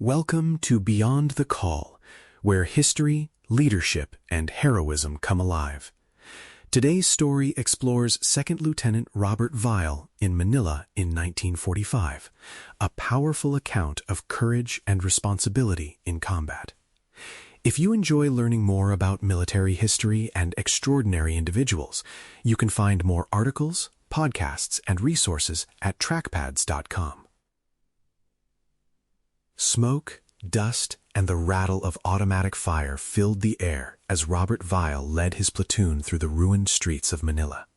Welcome to Beyond the Call, where history, leadership, and heroism come alive. Today's story explores 2nd Lieutenant Robert Viale in Manila in 1945, a powerful account of courage and responsibility in combat. If you enjoy learning more about military history and extraordinary individuals, you can find more articles, podcasts, and resources at trackpads.com. Smoke, dust, and the rattle of automatic fire filled the air as Robert Viale led his platoon through the ruined streets of Manila.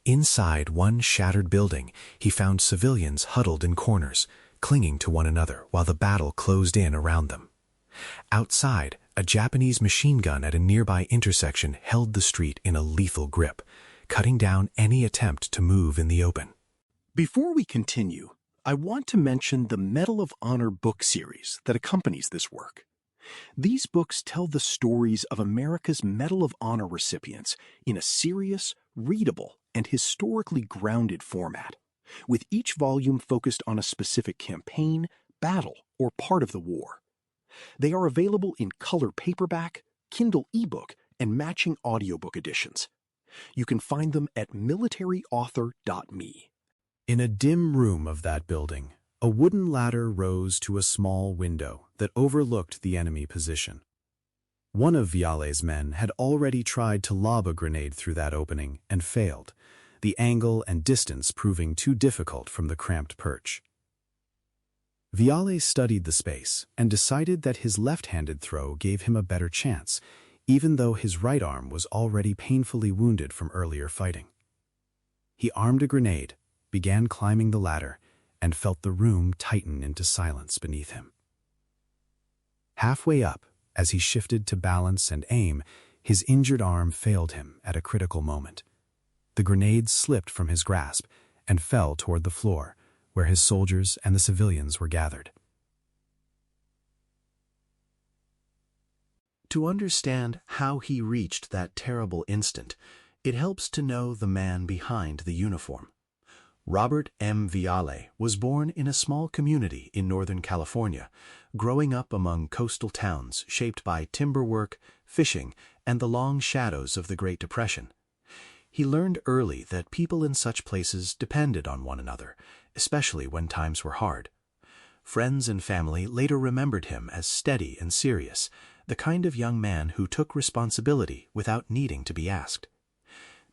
Inside one shattered building, he found civilians huddled in corners, clinging to one another while the battle closed in around them. Outside, a Japanese machine gun at a nearby intersection held the street in a lethal grip, cutting down any attempt to move in the open. Before we continue, I want to mention the Medal of Honor book series that accompanies this work. These books tell the stories of America's Medal of Honor recipients in a serious, readable, and historically grounded format, with each volume focused on a specific campaign, battle, or part of the war. They are available in color paperback, Kindle ebook, and matching audiobook editions. You can find them at militaryauthor.me. In a dim room of that building, a wooden ladder rose to a small window that overlooked the enemy position. One of Viale's men had already tried to lob a grenade through that opening and failed, the angle and distance proving too difficult from the cramped perch. Viale studied the space and decided that his left-handed throw gave him a better chance, even though his right arm was already painfully wounded from earlier fighting. He armed a grenade, began climbing the ladder, and felt the room tighten into silence beneath him. Halfway up, as he shifted to balance and aim, his injured arm failed him at a critical moment. The grenade slipped from his grasp and fell toward the floor, where his soldiers and the civilians were gathered. To understand how he reached that terrible instant, it helps to know the man behind the uniform. Robert M. Viale was born in a small community in Northern California, growing up among coastal towns shaped by timber work, fishing, and the long shadows of the Great Depression. He learned early that people in such places depended on one another, especially when times were hard. Friends and family later remembered him as steady and serious, the kind of young man who took responsibility without needing to be asked.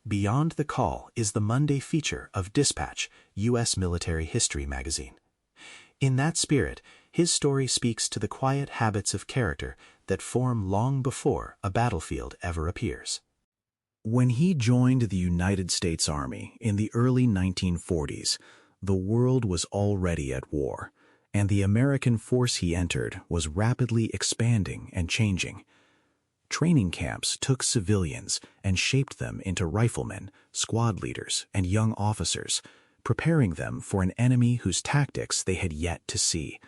Beyond the Call is the Monday feature of Dispatch, U.S. Military History magazine. In that spirit, his story speaks to the quiet habits of character that form long before a battlefield ever appears. When he joined the United States Army in the early 1940s, the world was already at war, and the American force he entered was rapidly expanding and changing. Training camps took civilians and shaped them into riflemen, squad leaders, and young officers, preparing them for an enemy whose tactics they had yet to see.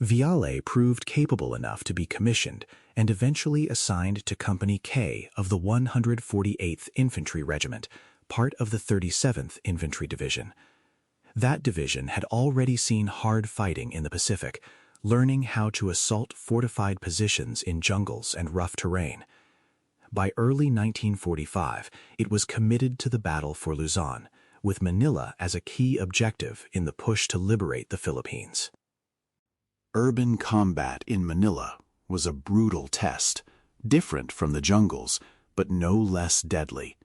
Viale proved capable enough to be commissioned and eventually assigned to Company K of the 148th Infantry Regiment, part of the 37th Infantry Division. That division had already seen hard fighting in the Pacific, learning how to assault fortified positions in jungles and rough terrain. By early 1945, it was committed to the battle for Luzon, with Manila as a key objective in the push to liberate the Philippines. Urban combat in Manila was a brutal test, different from the jungles, but no less deadly.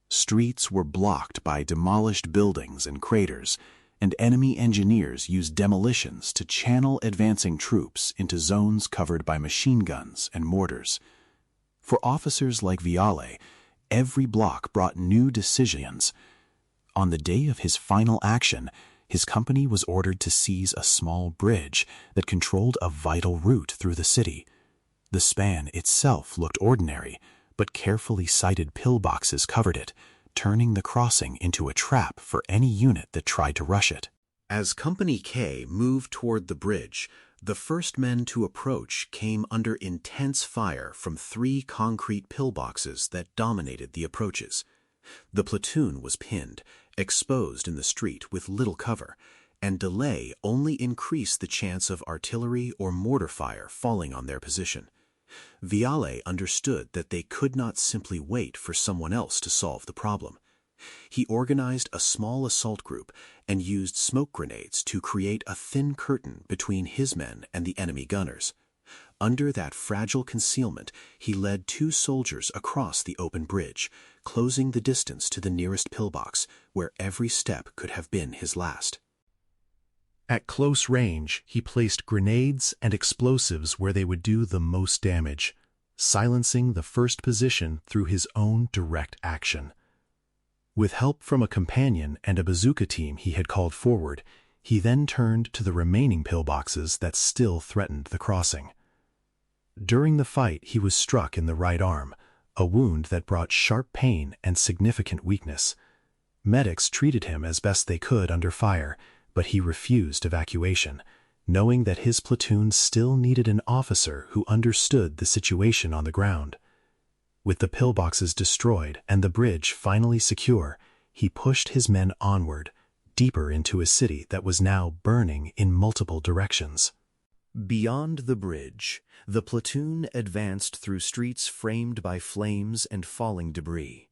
Streets were blocked by demolished buildings and craters, and enemy engineers used demolitions to channel advancing troops into zones covered by machine guns and mortars. For officers like Viale, every block brought new decisions. On the day of his final action, his company was ordered to seize a small bridge that controlled a vital route through the city. The span itself looked ordinary, but carefully sighted pillboxes covered it, turning the crossing into a trap for any unit that tried to rush it. As Company K moved toward the bridge, the first men to approach came under intense fire from 3 concrete pillboxes that dominated the approaches. The platoon was pinned, exposed in the street with little cover, and delay only increased the chance of artillery or mortar fire falling on their position. Viale understood that they could not simply wait for someone else to solve the problem. He organized a small assault group and used smoke grenades to create a thin curtain between his men and the enemy gunners. Under that fragile concealment, he led 2 soldiers across the open bridge, closing the distance to the nearest pillbox, where every step could have been his last. At close range, he placed grenades and explosives where they would do the most damage, silencing the first position through his own direct action. With help from a companion and a bazooka team he had called forward, he then turned to the remaining pillboxes that still threatened the crossing. During the fight, he was struck in the right arm, a wound that brought sharp pain and significant weakness. Medics treated him as best they could under fire, but he refused evacuation, knowing that his platoon still needed an officer who understood the situation on the ground. With the pillboxes destroyed and the bridge finally secure, he pushed his men onward, deeper into a city that was now burning in multiple directions. Beyond the bridge, the platoon advanced through streets framed by flames and falling debris.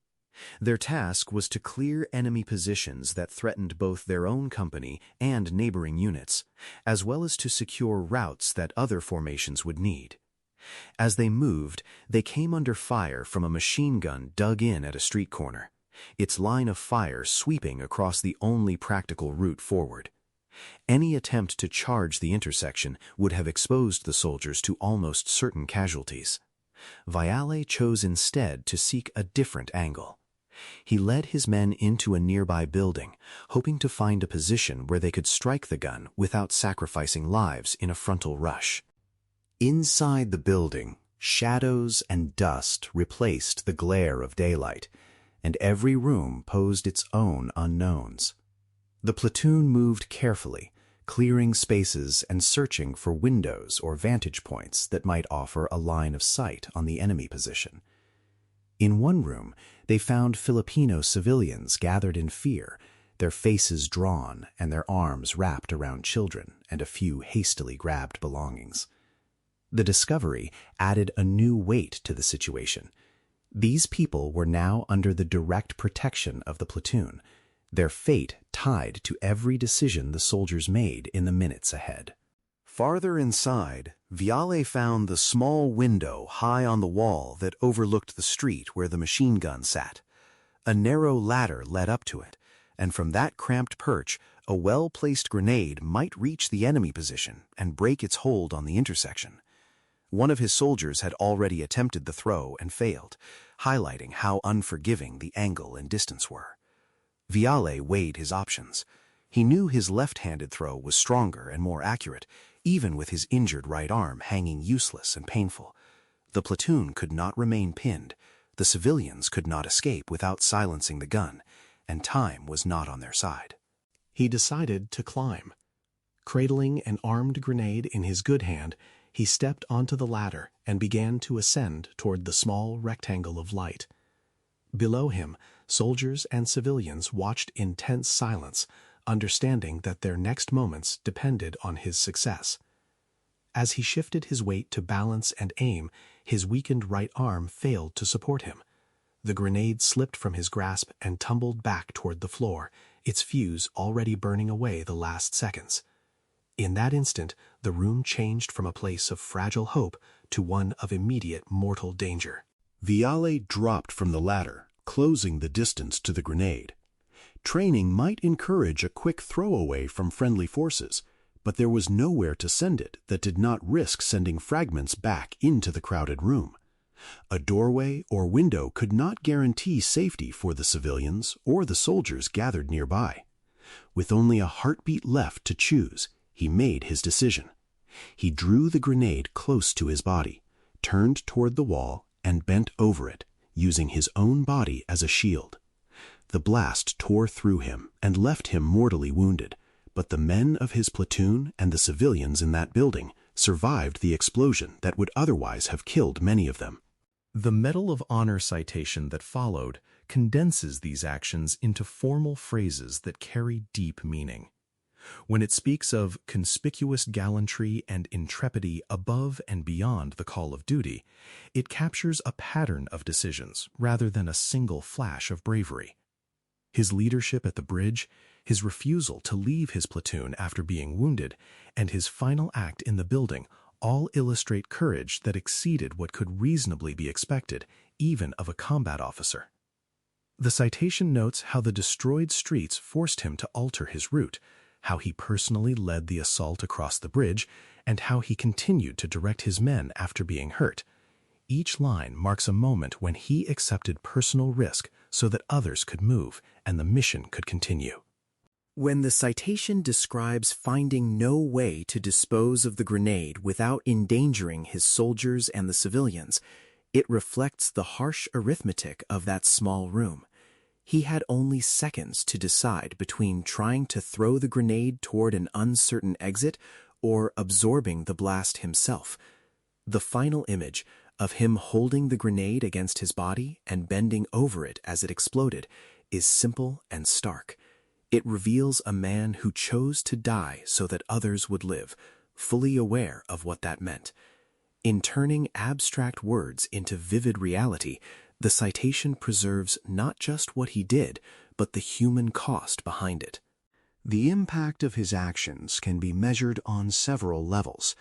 Their task was to clear enemy positions that threatened both their own company and neighboring units, as well as to secure routes that other formations would need. As they moved, they came under fire from a machine gun dug in at a street corner, its line of fire sweeping across the only practical route forward. Any attempt to charge the intersection would have exposed the soldiers to almost certain casualties. Viale chose instead to seek a different angle. He led his men into a nearby building, hoping to find a position where they could strike the gun without sacrificing lives in a frontal rush. Inside the building, shadows and dust replaced the glare of daylight, and every room posed its own unknowns. The platoon moved carefully, clearing spaces and searching for windows or vantage points that might offer a line of sight on the enemy position. In one room, they found Filipino civilians gathered in fear, their faces drawn and their arms wrapped around children and a few hastily grabbed belongings. The discovery added a new weight to the situation. These people were now under the direct protection of the platoon, their fate tied to every decision the soldiers made in the minutes ahead. Farther inside, Viale found the small window high on the wall that overlooked the street where the machine gun sat. A narrow ladder led up to it, and from that cramped perch, a well-placed grenade might reach the enemy position and break its hold on the intersection. One of his soldiers had already attempted the throw and failed, highlighting how unforgiving the angle and distance were. Viale weighed his options. He knew his left-handed throw was stronger and more accurate, even with his injured right arm hanging useless and painful. The platoon could not remain pinned, the civilians could not escape without silencing the gun, and time was not on their side. He decided to climb. Cradling an armed grenade in his good hand, he stepped onto the ladder and began to ascend toward the small rectangle of light. Below him, soldiers and civilians watched in tense silence, understanding that their next moments depended on his success. As he shifted his weight to balance and aim, his weakened right arm failed to support him. The grenade slipped from his grasp and tumbled back toward the floor, its fuse already burning away the last seconds. In that instant, the room changed from a place of fragile hope to one of immediate mortal danger. Viale dropped from the ladder, closing the distance to the grenade. Training might encourage a quick throwaway from friendly forces, but there was nowhere to send it that did not risk sending fragments back into the crowded room. A doorway or window could not guarantee safety for the civilians or the soldiers gathered nearby. With only a heartbeat left to choose, he made his decision. He drew the grenade close to his body, turned toward the wall, and bent over it, using his own body as a shield. The blast tore through him and left him mortally wounded, but the men of his platoon and the civilians in that building survived the explosion that would otherwise have killed many of them. The Medal of Honor citation that followed condenses these actions into formal phrases that carry deep meaning. When it speaks of conspicuous gallantry and intrepidity above and beyond the call of duty, it captures a pattern of decisions rather than a single flash of bravery. His leadership at the bridge, his refusal to leave his platoon after being wounded, and his final act in the building all illustrate courage that exceeded what could reasonably be expected, even of a combat officer. The citation notes how the destroyed streets forced him to alter his route, how he personally led the assault across the bridge, and how he continued to direct his men after being hurt. Each line marks a moment when he accepted personal risk so that others could move and the mission could continue. When the citation describes finding no way to dispose of the grenade without endangering his soldiers and the civilians, it reflects the harsh arithmetic of that small room. He had only seconds to decide between trying to throw the grenade toward an uncertain exit or absorbing the blast himself. The final image of him holding the grenade against his body and bending over it as it exploded is simple and stark. It reveals a man who chose to die so that others would live, fully aware of what that meant. In turning abstract words into vivid reality, the citation preserves not just what he did, but the human cost behind it. The impact of his actions can be measured on several levels.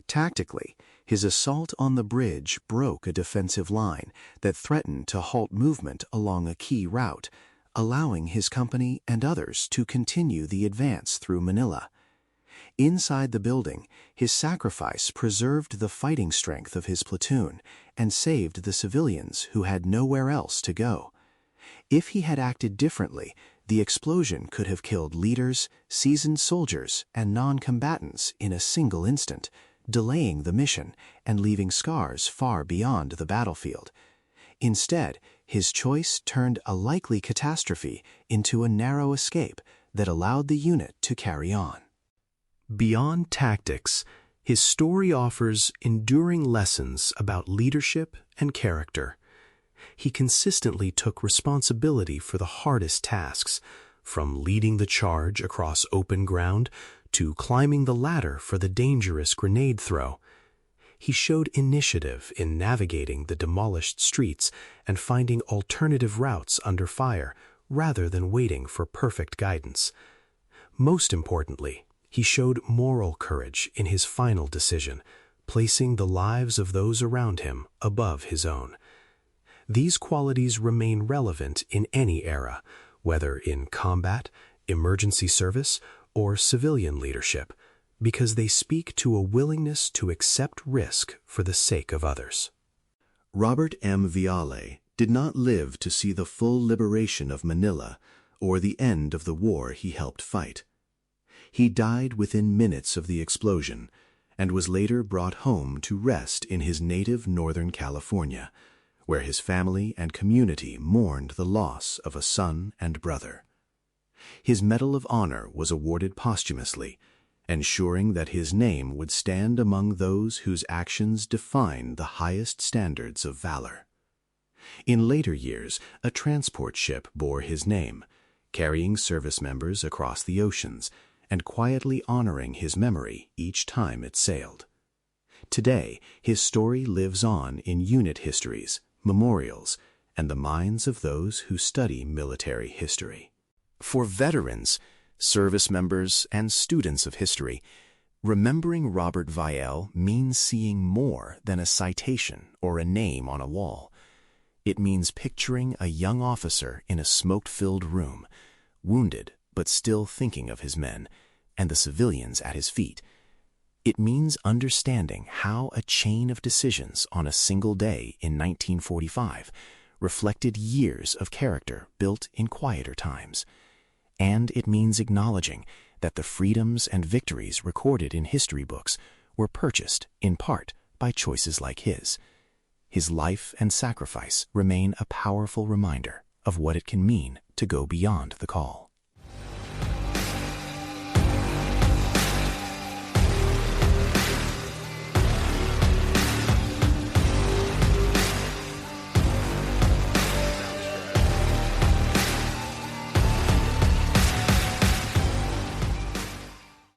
Tactically, his assault on the bridge broke a defensive line that threatened to halt movement along a key route, allowing his company and others to continue the advance through Manila. Inside the building, his sacrifice preserved the fighting strength of his platoon and saved the civilians who had nowhere else to go. If he had acted differently, the explosion could have killed leaders, seasoned soldiers, and non-combatants in a single instant, delaying the mission and leaving scars far beyond the battlefield. Instead, his choice turned a likely catastrophe into a narrow escape that allowed the unit to carry on. Beyond tactics, his story offers enduring lessons about leadership and character. He consistently took responsibility for the hardest tasks, from leading the charge across open ground to climbing the ladder for the dangerous grenade throw. He showed initiative in navigating the demolished streets and finding alternative routes under fire rather than waiting for perfect guidance. Most importantly, he showed moral courage in his final decision, placing the lives of those around him above his own. These qualities remain relevant in any era, whether in combat, emergency service, or civilian leadership, because they speak to a willingness to accept risk for the sake of others. Robert M. Viale did not live to see the full liberation of Manila or the end of the war he helped fight. He died within minutes of the explosion and was later brought home to rest in his native Northern California, where his family and community mourned the loss of a son and brother. His Medal of Honor was awarded posthumously, ensuring that his name would stand among those whose actions define the highest standards of valor. In later years, a transport ship bore his name, carrying service members across the oceans and quietly honoring his memory each time it sailed. Today, his story lives on in unit histories, memorials, and the minds of those who study military history. For veterans, service members, and students of history, remembering Robert Viale means seeing more than a citation or a name on a wall. It means picturing a young officer in a smoke-filled room, wounded but still thinking of his men and the civilians at his feet. It means understanding how a chain of decisions on a single day in 1945 reflected years of character built in quieter times. And it means acknowledging that the freedoms and victories recorded in history books were purchased, in part, by choices like his. His life and sacrifice remain a powerful reminder of what it can mean to go beyond the call.